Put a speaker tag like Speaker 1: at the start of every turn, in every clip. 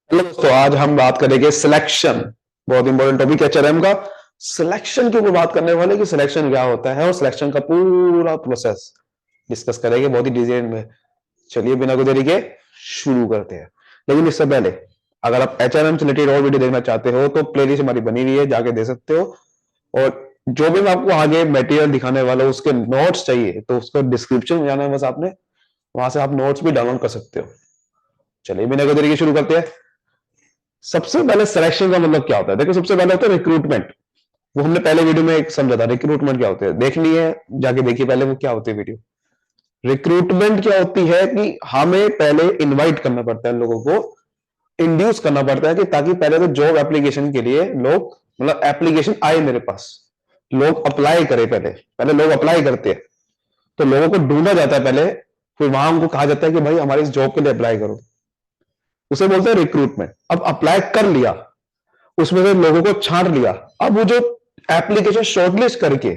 Speaker 1: Hello दोस्तों, आज हम बात करेंगे सिलेक्शन। बहुत इंपॉर्टेंट टॉपिक है एचआरएम का। सिलेक्शन के ऊपर बात करने वाले कि सिलेक्शन क्या होता है और सिलेक्शन का पूरा प्रोसेस डिस्कस करेंगे बहुत ही डिटेल में। चलिए बिना कोई देरी के शुरू करते हैं। लेकिन इससे पहले अगर आप एचआरएम से रिलेटेड और वीडियो देखना चाहते हो तो प्लेलिस्ट हमारी बनी हुई है, जाके दे सकते हो। और जो भी मैं आपको आगे मटेरियल दिखाने वाला हूँ उसके नोट्स चाहिए तो उसको डिस्क्रिप्शन में जाना है, बस आपने वहां से आप नोट्स भी डाउनलोड कर सकते हो। चलिए बिना कोई देरी के शुरू करते हैं। सबसे पहले सिलेक्शन का मतलब क्या होता है? देखो, सबसे पहले होता है रिक्रूटमेंट। वो हमने पहले वीडियो में एक समझा था, रिक्रूटमेंट क्या होता है। देखनी है जाके देखिए पहले वो क्या होती है वीडियो। रिक्रूटमेंट क्या होती है कि हमें पहले इनवाइट करना पड़ता है, लोगों को इंड्यूस करना पड़ता है कि ताकि पहले तो जॉब एप्लीकेशन के लिए लोग, मतलब एप्लीकेशन आए मेरे पास, लोग अप्लाई करें। पहले पहले लोग अप्लाई करते हैं तो लोगों को ढूंढा जाता है पहले, फिर वहां उनको कहा जाता है कि भाई हमारी इस जॉब के लिए अप्लाई करो। उसे बोलते हैं रिक्रूटमेंट। अब अप्लाई कर लिया, उसमें से लोगों को छांट लिया, अब वो जो एप्लीकेशन शॉर्टलिस्ट करके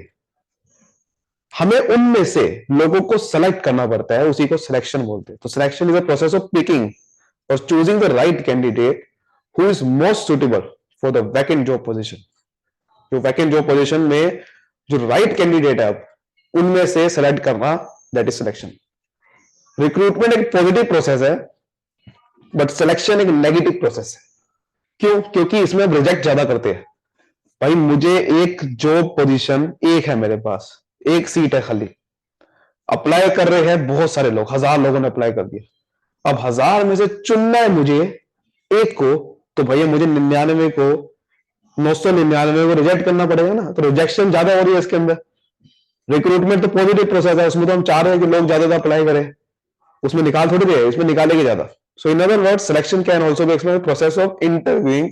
Speaker 1: हमें उनमें से लोगों को सेलेक्ट करना पड़ता है, उसी को सिलेक्शन बोलते हैं। तो selection is a process of picking और choosing the right candidate who is most suitable for the vacant job position. जो वैकेंट जॉब पोजीशन में जो राइट कैंडिडेट है उनमें से सेलेक्ट करना, दैट इज सिलेक्शन। रिक्रूटमेंट एक पॉजिटिव प्रोसेस है बट सिलेक्शन एक नेगेटिव प्रोसेस है। क्यों? क्योंकि इसमें हम रिजेक्ट ज्यादा करते हैं। भाई मुझे एक जॉब पोजीशन एक है, मेरे पास एक सीट है खाली, अप्लाई कर रहे हैं बहुत सारे लोग, 1000 लोगों ने अप्लाई कर दिया। अब 1000 में से चुनना है मुझे एक को, तो भैया मुझे 99 को, 999 को रिजेक्ट करना पड़ेगा ना। तो रिजेक्शन ज्यादा हो रही है इसके अंदर। रिक्रूटमेंट तो पॉजिटिव प्रोसेस है, उसमें तो हम चाह रहे हैं कि लोग ज्यादा अप्लाई करें, उसमें निकाल थोड़ी रहे, इसमें निकालेंगे ज्यादा। So in other word selection can also be explain process of interviewing.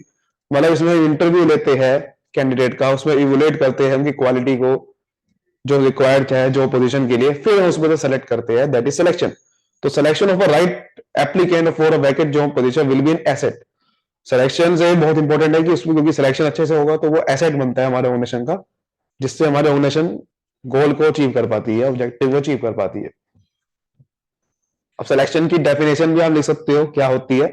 Speaker 1: मतलब इसमें इंटरव्यू लेते हैं कैंडिडेट का, उसमें इवोल्यूट करते हैं उनकी क्वालिटी को जो रिक्वायर्ड है जो पोजीशन के लिए, फिर उसमें से सेलेक्ट करते हैं, दैट इज सिलेक्शन। तो selection of a right applicant for a vacant job position will be an asset. Selection से बहुत इंपॉर्टेंट है कि उसमें, क्योंकि सिलेक्शन अच्छे से होगा तो वो एसेट बनता है हमारे ऑर्गेनाइजेशन का, जिससे हमारे ऑर्गेनाइजेशन गोल को अचीव कर पाती है, ऑब्जेक्टिव को अचीव कर पाती है। अब सिलेक्शन की डेफिनेशन भी आप लिख सकते हो क्या होती है,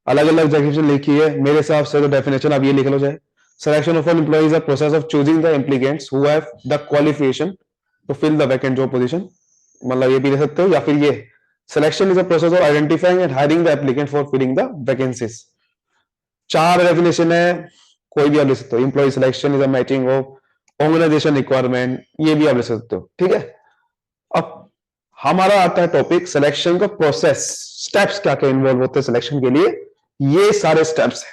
Speaker 1: अलग अलग डेफिनेशन लिखी है। मेरे हिसाब से तो डेफिनेशन आप ये लिख लो, जाए selection of an employ is a process of choosing the applicants who have the qualification to fill the vacant job position. मतलब ये भी लिख सकते हो, या फिर ये selection is a process of identifying and hiring the applicant for filling the vacancies. चार डेफिनेशन है, कोई भी आप लिख सकते हो। Employ selection is a matching of organization requirement, ये भी आप लिख सकते हो, ठीक है। अब हमारा आता है टॉपिक सिलेक्शन का प्रोसेस, स्टेप्स क्या क्या इन्वॉल्व होते हैं सिलेक्शन के लिए। ये सारे स्टेप्स है,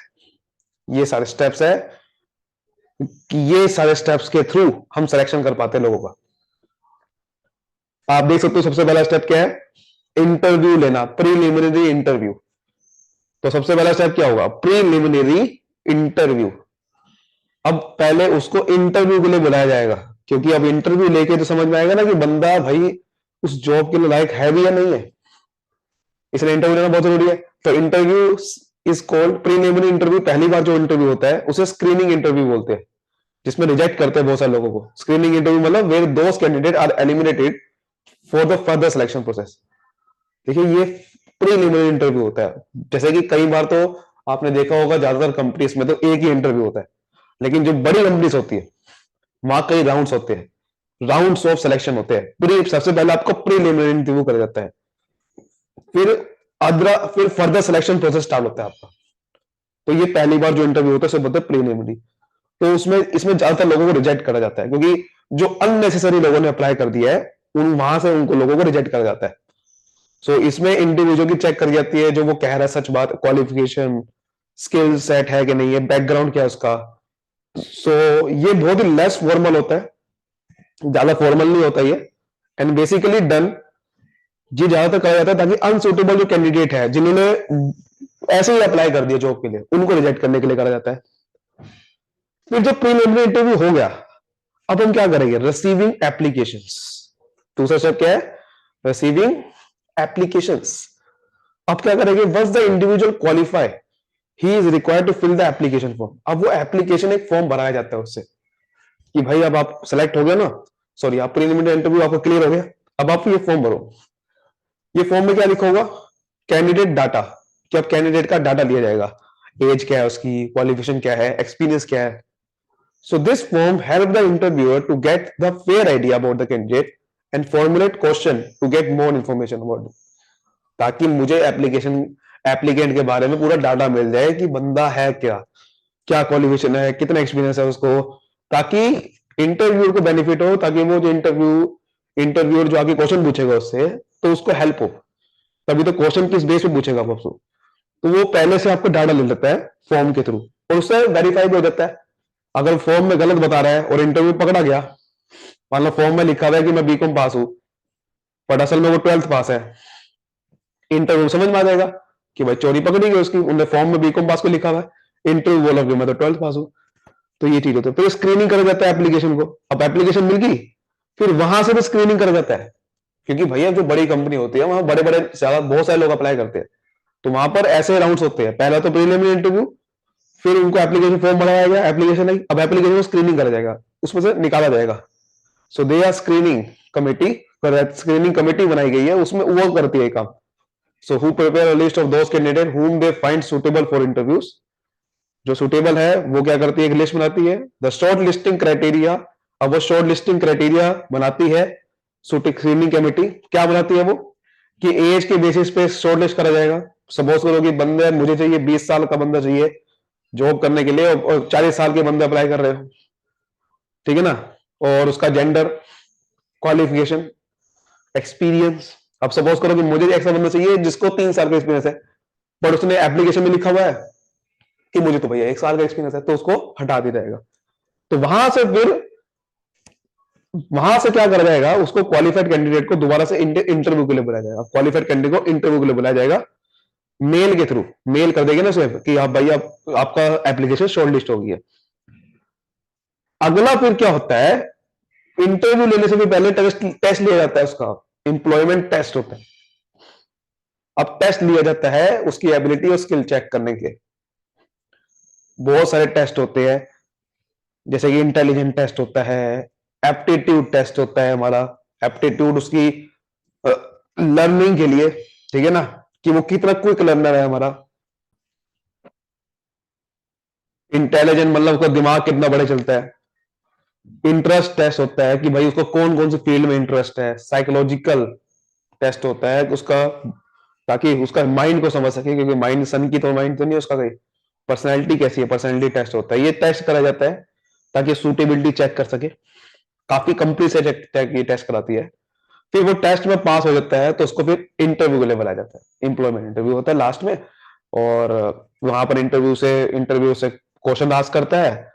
Speaker 1: ये सारे स्टेप्स है कि ये सारे स्टेप्स के थ्रू हम सिलेक्शन कर पाते हैं लोगों का। आप देख सकते हो सबसे पहला स्टेप क्या है, इंटरव्यू लेना, प्रीलिमिनरी इंटरव्यू। तो सबसे पहला स्टेप क्या होगा, प्रीलिमिनरी इंटरव्यू। अब पहले उसको इंटरव्यू के लिए बुलाया जाएगा, क्योंकि अब इंटरव्यू लेके तो समझ में आएगा ना कि बंदा भाई उस जॉब के लिए लायक है भी या नहीं है, इसलिए इंटरव्यू लेना बहुत जरूरी है। तो interview is called preliminary interview. पहली बार जो इंटरव्यू होता है उसे स्क्रीनिंग इंटरव्यू बोलते हैं, जिसमें रिजेक्ट करते हैं बहुत सारे लोगों को। स्क्रीनिंग इंटरव्यू मतलब where those candidate are eliminated for the further selection process. देखिए ये प्रीलिमिनरी इंटरव्यू होता है। जैसे कि कई बार तो आपने देखा होगा ज्यादातर कंपनीज में तो एक ही इंटरव्यू होता है, लेकिन जो बड़ी कंपनीज होती है वहां कई राउंड्स होते हैं, राउंड्स ऑफ सिलेक्शन होते हैं। प्री सबसे पहले आपको प्रीलिमिनरी इंटरव्यू करा जाता है, फिर फर्दर सिलेक्शन प्रोसेस स्टार्ट होता है आपका। तो ये पहली बार जो इंटरव्यू होता है उसे बोलते हैं प्रीलिमिनरी। तो उसमें इसमें ज्यादातर लोगों को रिजेक्ट करा जाता है, क्योंकि जो अननेसेसरी लोगों ने अप्लाई कर दिया है उन वहां से उनको लोगों को रिजेक्ट करा जाता है। सो इसमें इंडिविजुअल की चेक करी जाती है, जो वो कह रहा है सच बात, क्वालिफिकेशन, स्किल सेट है कि नहीं है, बैकग्राउंड क्या है उसका। सो ये बहुत ही लेस फॉर्मल होता है, ज्यादा फॉर्मल नहीं होता ये। एंड बेसिकली डन ये ज्यादातर कहा जाता है ताकि अनसुटेबल जो कैंडिडेट है, जिन्होंने ऐसे ही अप्लाई कर दिया जॉब के लिए, उनको रिजेक्ट करने के लिए करा जाता है। फिर जब प्रीलिमिनरी इंटरव्यू हो गया, अब हम क्या करेंगे, रिसीविंग एप्लीकेशंस। दूसरा स्टेप क्या है, रिसीविंग एप्लीकेशंस। अब क्या करेंगे, once the individual qualify he is required to fill the application form. अब वो एप्लीकेशन एक फॉर्म भराया जाता है उससे, कि भाई अब आप सेलेक्ट हो गया ना, सॉरी आप प्रीलिमिनरी इंटरव्यू आपका क्लियर हो गया, अब आप ये फॉर्म भरो। ये फॉर्म में क्या लिखा होगा, कैंडिडेट डाटा, कि अब कैंडिडेट का डाटा लिया जाएगा, एज क्या है उसकी, क्वालिफिकेशन क्या है, एक्सपीरियंस क्या है. So this form help the interviewer to get the fair idea about the candidate and formulate question to get more information about it. ताकि मुझे एप्लीकेंट के बारे में पूरा डाटा मिल जाए कि बंदा है क्या, क्या क्वालिफिकेशन है, कितना एक्सपीरियंस है उसको, ताकि इंटरव्यूअर को बेनिफिट हो, ताकि वो जो इंटरव्यूअर जो आगे क्वेश्चन पूछेगा उससे तो उसको हेल्प हो. तभी तो क्वेश्चन किस बेस पे पूछेगा आपको, तो वो पहले से आपको डाटा ले लेता है फॉर्म के थ्रू और उससे वेरीफाई भी हो जाता है. अगर फॉर्म में गलत बता रहा है और इंटरव्यू पकड़ा गया, मान लो फॉर्म में लिखा हुआ है कि मैं बीकॉम पास हूं, बट असल में वो 12th पास है, इंटरव्यू समझ में आ जाएगा कि भाई चोरी पकड़ी गई उसकी, उन्होंने फॉर्म में बीकॉम पास को लिखा हुआ है, इंटरव्यू बोला कि मैं तो 12th पास हूं. तो ये चीज होती है. फिर स्क्रीनिंग करा जाता है एप्लीकेशन को. अब एप्लीकेशन मिल गई, फिर वहां से भी स्क्रीनिंग करा जाता है, क्योंकि भैया जो बड़ी कंपनी होती है वहां बड़े बड़े ज्यादा बहुत सारे लोग अप्लाई करते हैं, तो वहां पर ऐसे राउंड्स होते हैं. पहला तो प्रीलिमिनरी इंटरव्यू, फिर उनको एप्लीकेशन फॉर्म भराया गया, एप्लीकेशन आई, अब एप्लीकेशन को स्क्रीनिंग करा जाएगा, उसमें से निकाला जाएगा. So they are screening committee, screening committee बनाई गई है, उसमें वो करती है काम. So who prepare a list of those candidate whom they find suitable for interviews. जो सुटेबल है वो क्या करती है, एक लिस्ट बनाती है, द शॉर्ट लिस्टिंग क्राइटेरिया. अब वो शॉर्ट लिस्टिंग क्राइटेरिया बनाती है स्क्रीनिंग कमेटी. क्या बनाती है वो, कि एज के बेसिस पे शॉर्ट लिस्ट करा जाएगा. सपोज करो कि बंदे मुझे चाहिए 20 साल का बंदा चाहिए जॉब करने के लिए और 40 साल के बंदे अप्लाई कर रहे हो, ठीक है ना, और उसका जेंडर, क्वालिफिकेशन, एक्सपीरियंस. अब सपोज करो कि मुझे ऐसा बंदा चाहिए जिसको 3 साल का एक्सपीरियंस है, पर उसने एप्लीकेशन में लिखा हुआ है कि मुझे तो भैया 1 साल का एक्सपीरियंस है, तो उसको हटा दिया जाएगा. तो वहां से क्या करा जाएगा, उसको क्वालिफाइड कैंडिडेट को दोबारा से इंटरव्यू के लिए बुलाया जाएगा. क्वालिफाइड कैंडिडेट को इंटरव्यू के लिए बुलाया जाएगा मेल के थ्रू. मेल कर देंगे ना सिर्फ कि आप भैया आपका एप्लीकेशन शॉर्ट लिस्ट हो गई है. अगला फिर क्या होता है, इंटरव्यू लेने से भी पहले टेस्ट लिया जाता है, उसका एम्प्लॉयमेंट टेस्ट होता है. अब टेस्ट लिया जाता है उसकी एबिलिटी और स्किल चेक करने के. बहुत सारे टेस्ट होते हैं, जैसे कि इंटेलिजेंट टेस्ट होता है, एप्टीट्यूड टेस्ट होता है हमारा. एप्टीट्यूड उसकी लर्निंग के लिए, ठीक है ना, कि वो कितना क्विक लर्नर है हमारा. इंटेलिजेंट मतलब उसका दिमाग कितना बड़े चलता है. इंटरेस्ट टेस्ट होता है कि भाई उसको कौन कौन सी फील्ड में इंटरेस्ट है. साइकोलॉजिकल टेस्ट होता है उसका, ताकि उसका माइंड को समझ सके, क्योंकि माइंड सन की तो माइंड तो नहीं उसका. कहीं पर्सनैलिटी कैसी है, पर्सनैलिटी टेस्ट होता है. ये टेस्ट करा जाता है ताकि सूटेबिलिटी चेक कर सके. काफी कंपनी से ये टेस्ट कराती है. फिर वो टेस्ट में पास हो जाता है तो उसको फिर इंटरव्यू के लिए बुलाया जाता है. एम्प्लॉयमेंट इंटरव्यू होता है लास्ट में, और वहां पर इंटरव्यू से क्वेश्चन आस्क करता है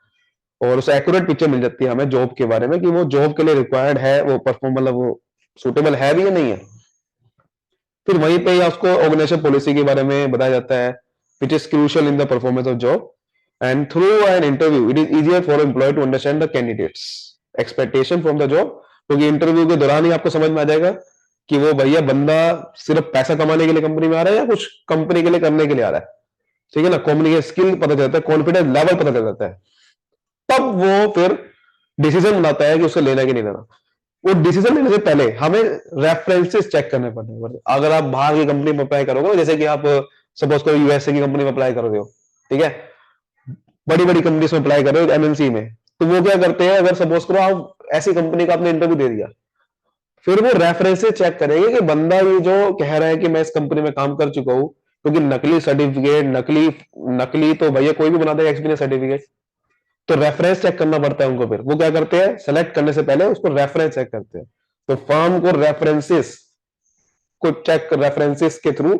Speaker 1: और उसे एक्यूरेट पिक्चर मिल जाती है हमें जॉब के बारे में, कि वो जॉब के लिए रिक्वायर्ड है, वो परफॉर्म मतलब वो सुटेबल है भी या नहीं है. फिर वहीं पे या उसको ऑर्गेनाइजेशन पॉलिसी के बारे में बताया जाता है, which is crucial in the performance of job. And through an interview it is easier for employ to understand the candidates expectation from the job. क्योंकि इंटरव्यू के दौरान ही आपको समझ में आ जाएगा कि वो भैया बंदा सिर्फ पैसा कमाने के लिए कंपनी में आ रहा है या कुछ कंपनी के लिए करने के लिए आ रहा है. ठीक है ना, कम्युनिकेशन स्किल पता चलता है, कॉन्फिडेंस लेवल पता चल जाता है. तब वो फिर डिसीजन बनाता है कि उसको लेना कि नहीं लेना. वो डिसीजन लेने से पहले हमें रेफरेंसेस चेक करने पड़ते हैं. अगर आप बाहर की कंपनी में अप्लाई करोगे, जैसे कि आप सपोज करो यूएसए की कंपनी में अप्लाई कर रहे हो, ठीक है, बड़ी बड़ी कंपनीज में अप्लाई कर रहे हो एमएनसी में, तो वो क्या करते हैं, अगर सपोज करो आप ऐसी कंपनी का आपने इंटरव्यू दे दिया, फिर वो रेफरेंसेस चेक करेंगे कि बंदा ये जो कह रहा है कि मैं इस कंपनी में काम कर चुका हूं, क्योंकि नकली सर्टिफिकेट, नकली नकली तो भैया कोई भी बना देगा एक्सपीरियंस सर्टिफिकेट. तो रेफरेंस चेक करना पड़ता है उनको. फिर वो क्या करते हैं, सेलेक्ट करने से पहले उसको रेफरेंस चेक करते हैं. तो फर्म को रेफरेंसेस के थ्रू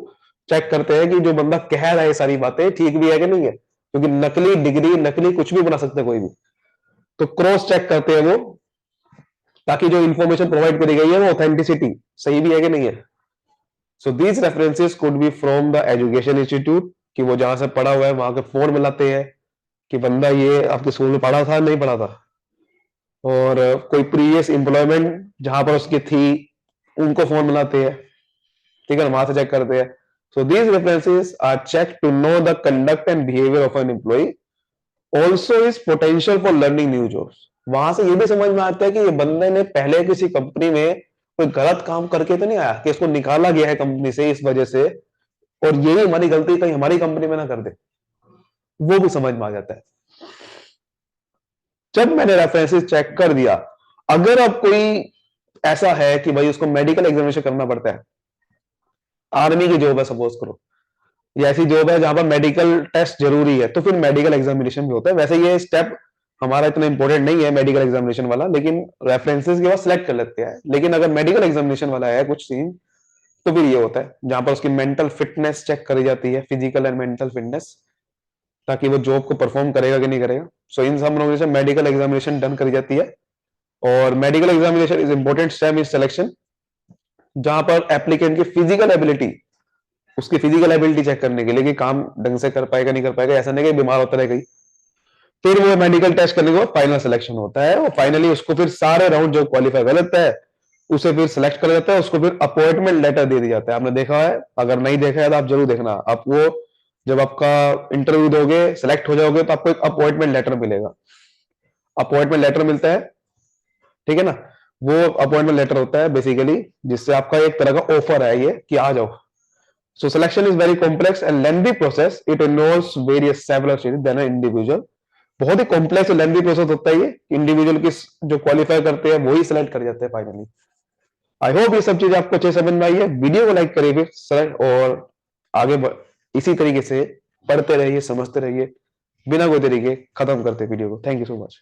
Speaker 1: चेक करते हैं कि जो बंदा कह रहा है ये सारी बातें ठीक भी है कि नहीं है, क्योंकि नकली डिग्री, नकली कुछ भी बना सकते हैं कोई भी. तो क्रॉस चेक करते हैं वो, ताकि जो इंफॉर्मेशन प्रोवाइड करी गई है वो ऑथेंटिसिटी सही भी है कि नहीं है. सो these references could be from the education institute, कि वो जहां से पढ़ा हुआ है वहां के फोन मिलाते हैं कि बंदा ये आपके स्कूल में पढ़ा था नहीं पढ़ा था, और कोई प्रीवियस एम्प्लॉयमेंट जहां पर उसकी थी उनको फोन मिलाते हैं, ठीक है ना, वहां से चेक करते हैं. So these references are check to know the conduct and behaviour of an employ, also is potential for learning new jobs. वहां से ये भी समझ में आता है कि ये बंदे ने पहले किसी कंपनी में कोई गलत काम करके तो नहीं आया, कि इसको निकाला गया है कंपनी से इस वजह से और यही हमारी गलती कहीं हमारी कंपनी में ना कर दे, वो भी समझ में आ जाता है। जब मैंने रेफरेंसेस चेक कर दिया, अगर अब कोई ऐसा है कि भाई उसको मेडिकल एग्जामिनेशन करना पड़ता है, आर्मी की जॉब है सपोज करो, या ऐसी जॉब है जहां पर मेडिकल टेस्ट जरूरी है, तो फिर मेडिकल एग्जामिनेशन भी होता है। वैसे ये स्टेप हमारा इतना इंपॉर्टेंट नहीं है मेडिकल एग्जामिनेशन वाला, लेकिन रेफरेंसेस के बाद सिलेक्ट कर लेते हैं। लेकिन अगर मेडिकल एग्जामिनेशन वाला है कुछ सीन, तो फिर ये होता है जहां पर उसकी मेंटल फिटनेस चेक करी जाती है, फिजिकल एंड मेंटल फिटनेस, ताकि वो जॉब को परफॉर्म करेगा कि नहीं करेगा। सो इन सब लोगों से मेडिकल एग्जामिनेशन डन करी जाती है। और medical examination is important step in selection, जहां पर एप्लीकेंट की फिजिकल एबिलिटी, उसकी फिजिकल एबिलिटी चेक करने के लिए कि काम ढंग से कर पाएगा नहीं कर पाएगा, ऐसा नहीं कि बीमार होता रहेगा। फिर वो मेडिकल टेस्ट करने के बाद फाइनल सिलेक्शन होता है, और फाइनली उसको फिर सारे राउंड जो क्वालिफाई गलत है उसे फिर सिलेक्ट कर जाता है, उसको फिर अपॉइंटमेंट लेटर दे दिया जाता है। आपने देखा है, अगर नहीं देखा है तो आप जरूर देखना। आप वो जब आपका इंटरव्यू दोगे, सिलेक्ट हो जाओगे, तो आपको एक अपॉइंटमेंट लेटर मिलेगा। अपॉइंटमेंट लेटर मिलता है, ठीक है ना। वो अपॉइंटमेंट लेटर होता है बेसिकली, जिससे आपका एक तरह का ऑफर है ये कि आ जाओ। So selection is very complex and lengthy process, it involves various several stages than an individual. बहुत ही कॉम्प्लेक्स और लेंथी प्रोसेस होता है ये, इंडिविजुअल की जो क्वालिफाई करते हैं वही सिलेक्ट कर जाते हैं फाइनली। आई होप ये सब चीजें आपको अच्छे समझ में आई है। वीडियो को लाइक करिए फिर सर, और आगे इसी तरीके से पढ़ते रहिए, समझते रहिए, बिना कोई तरीके खत्म करते वीडियो को। Thank you so much.